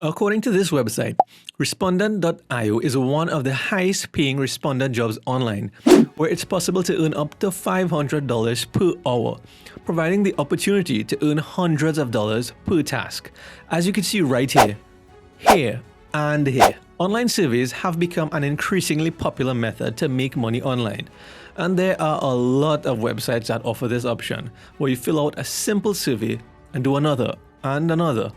According to this website, Respondent.io is one of the highest paying respondent jobs online, where it's possible to earn up to $500 per hour, providing the opportunity to earn hundreds of dollars per task. As you can see right here, and here. Online surveys have become an increasingly popular method to make money online. And there are a lot of websites that offer this option, where you fill out a simple survey and do another and another.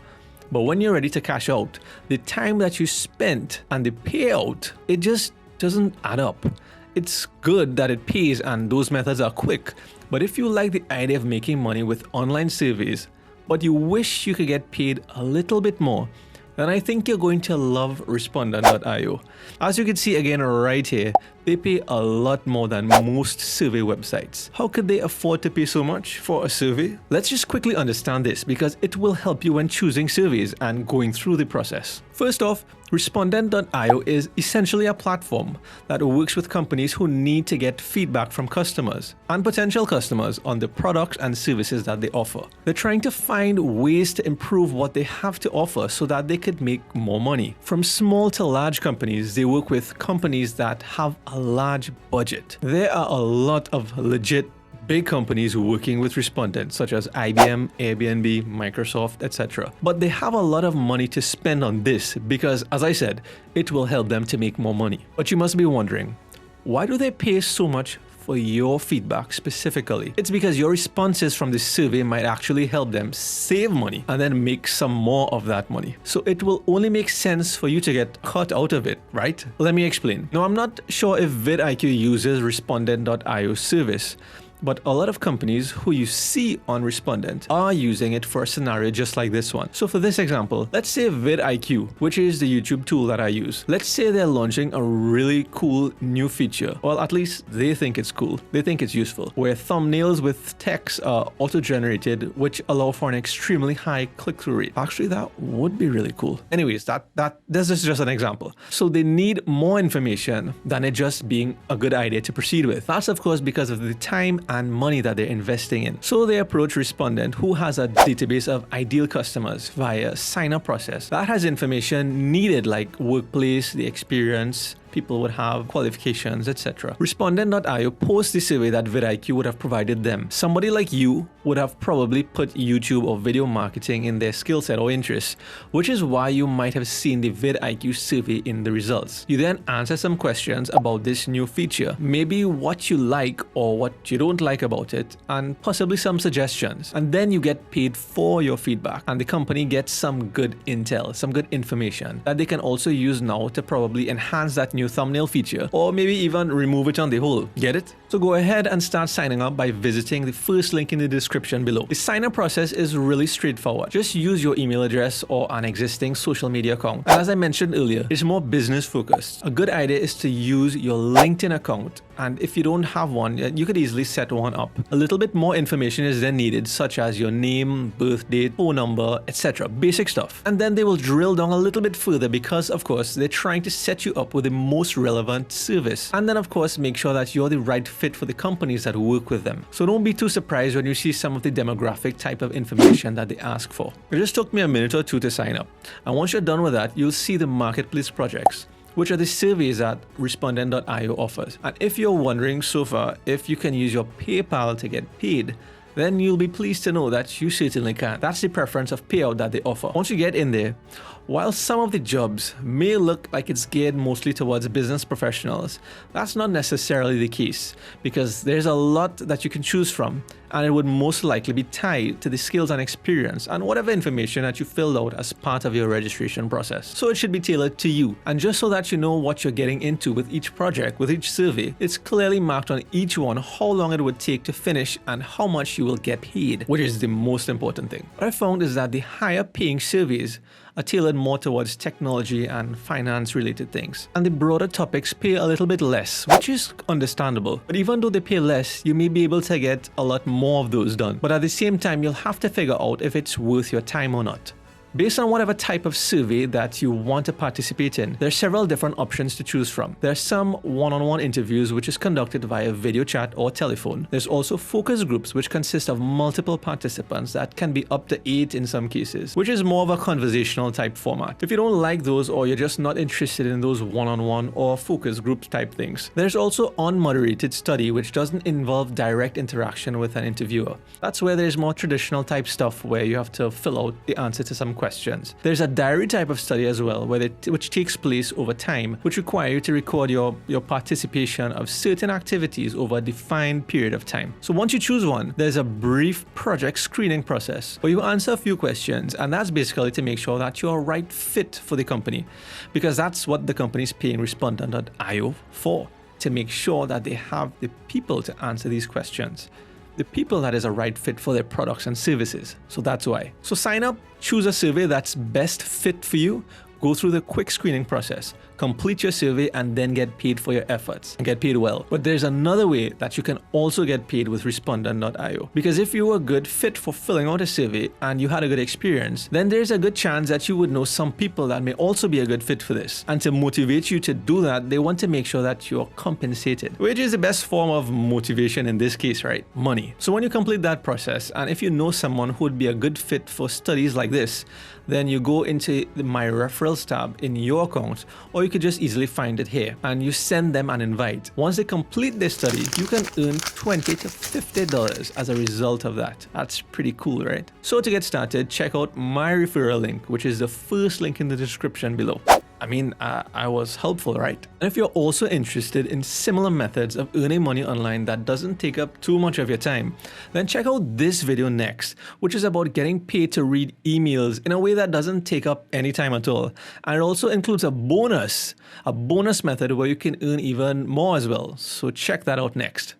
But when you're ready to cash out, the time that you spent and the payout, it just doesn't add up. It's good that it pays and those methods are quick, but if you like the idea of making money with online surveys, but you wish you could get paid a little bit more, then I think you're going to love Respondent.io. As you can see again right here, they pay a lot more than most survey websites. How could they afford to pay so much for a survey? Let's just quickly understand this because it will help you when choosing surveys and going through the process. First off, Respondent.io is essentially a platform that works with companies who need to get feedback from customers and potential customers on the products and services that they offer. They're trying to find ways to improve what they have to offer so that they could make more money. From small to large companies, they work with companies that have a large budget. There are a lot of legit big companies working with Respondent, such as IBM, Airbnb, Microsoft, etc. But they have a lot of money to spend on this because, as I said, it will help them to make more money. But you must be wondering, why do they pay so much for your feedback specifically? It's because your responses from this survey might actually help them save money and then make some more of that money. So it will only make sense for you to get cut out of it, right? Let me explain. Now, I'm not sure if vidIQ uses Respondent.io service, but a lot of companies who you see on Respondent are using it for a scenario just like this one. So for this example, let's say vidIQ, which is the YouTube tool that I use. Let's say they're launching a really cool new feature. Well, at least they think it's cool. They think it's useful, where thumbnails with text are auto-generated, which allow for an extremely high click-through rate. Actually, that would be really cool. Anyways, this is just an example. So they need more information than it just being a good idea to proceed with. That's of course because of the time and money that they're investing in. So they approach Respondent, who has a database of ideal customers via a sign-up process that has information needed like workplace, the experience people would have, qualifications, etc. Respondent.io posts the survey that vidIQ would have provided them. Somebody like you would have probably put YouTube or video marketing in their skill set or interests, which is why you might have seen the vidIQ survey in the results. You then answer some questions about this new feature, maybe what you like or what you don't like about it, and possibly some suggestions. And then you get paid for your feedback, and the company gets some good intel, some good information that they can also use now to probably enhance that new thumbnail feature, or maybe even remove it on the whole. Get it? So go ahead and start signing up by visiting the first link in the description below. The sign up process is really straightforward. Just use your email address or an existing social media account. And as I mentioned earlier, it's more business focused. A good idea is to use your LinkedIn account, and if you don't have one, you could easily set one up. A little bit more information is then needed, such as your name, birth date, phone number, etc. Basic stuff. And then they will drill down a little bit further because, of course, they're trying to set you up with the most relevant service. And then, of course, make sure that you're the right fit for the companies that work with them. So don't be too surprised when you see some of the demographic type of information that they ask for. It just took me a minute or two to sign up. And once you're done with that, you'll see the marketplace projects, which are the surveys that Respondent.io offers. And if you're wondering so far if you can use your PayPal to get paid, then you'll be pleased to know that you certainly can. That's the preference of payout that they offer. Once you get in there, while some of the jobs may look like it's geared mostly towards business professionals, that's not necessarily the case because there's a lot that you can choose from, and it would most likely be tied to the skills and experience and whatever information that you filled out as part of your registration process. So it should be tailored to you. And just so that you know what you're getting into with each project, with each survey, it's clearly marked on each one how long it would take to finish and how much you will get paid, which is the most important thing. What I found is that the higher paying surveys are tailored more towards technology and finance related things, and the broader topics pay a little bit less, which is understandable. But even though they pay less, you may be able to get a lot more of those done. But at the same time, you'll have to figure out if it's worth your time or not. Based on whatever type of survey that you want to participate in, there are several different options to choose from. There are some one-on-one interviews which is conducted via video chat or telephone. There's also focus groups which consist of multiple participants that can be up to 8 in some cases, which is more of a conversational type format. If you don't like those or you're just not interested in those one-on-one or focus group type things, there's also unmoderated study which doesn't involve direct interaction with an interviewer. That's where there's more traditional type stuff where you have to fill out the answer to some questions. There's a diary type of study as well which takes place over time, which require you to record your participation of certain activities over a defined period of time. So once you choose one, there's a brief project screening process where you answer a few questions, and that's basically to make sure that you're a right fit for the company, because that's what the company is paying Respondent.io for, to make sure that they have the people to answer these questions. The people that is a right fit for their products and services. So that's why. So sign up, choose a survey that's best fit for you, go through the quick screening process, complete your survey, and then get paid for your efforts and get paid well. But there's another way that you can also get paid with Respondent.io. Because if you were a good fit for filling out a survey and you had a good experience, then there's a good chance that you would know some people that may also be a good fit for this. And to motivate you to do that, they want to make sure that you're compensated, which is the best form of motivation in this case, right? Money. So when you complete that process, and if you know someone who would be a good fit for studies like this, then you go into the My Referrals tab in your account, or you could just easily find it here, and you send them an invite. Once they complete their study, you can earn $20 to $50 as a result of that. That's pretty cool, right? So to get started, check out my referral link, which is the first link in the description below. I mean, I was helpful, right? And if you're also interested in similar methods of earning money online that doesn't take up too much of your time, then check out this video next, which is about getting paid to read emails in a way that doesn't take up any time at all. And it also includes a bonus method where you can earn even more as well. So check that out next.